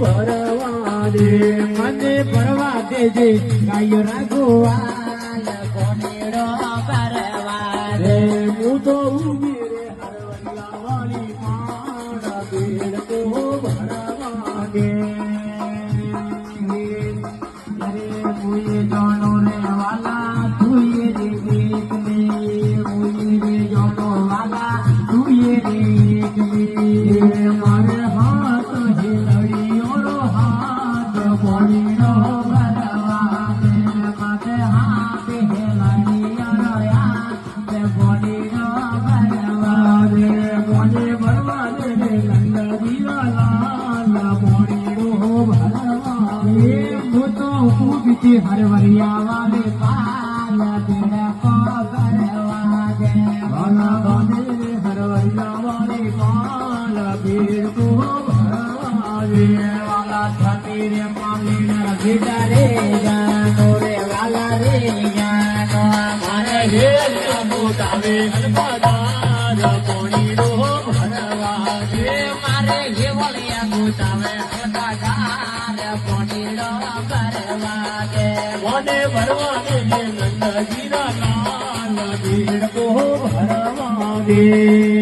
ભરવા દે મને ભરવા દેજે ગાયો રાઘવાલ કોનેડો ભરવા દે હું તો ઉભી રે હરવલ્લા વાળી મારા બેડ તો ભરવા દે અરે મુએ જાણો રે વાલા તુએ રે દેખ લે મુએ રે જાણો વાલા તુએ રે દેખ લે મારે હાથ હિલડીઓ રો હાથ બોલીનો ભરવા દે માથે હાથ હિલડીઓ રો હાથ બોલીનો ભરવા દે બોલે ભરવા દે લંગડી લાલા બોલીનો ભરવા દે હું તો ઉભી હરવરિયા વાલે પાલા બેડા કો ભરવા દે વાલા બોલે હરવરિયા વાલે પાલા બેડ કો ભરવા દે વાલા છાતી રે પાલીના બેટા રે જાનો રે વાલા રે જાનો મારે હેલ મોટાવે હરપદાર પોણીડો ભરવા દે મારે હેવળિયા મોટાવે હરપદાર પોણીડો ભરવા દે મને ભરવા દે નંદજીના લાલ બેડ કો ભરવા દે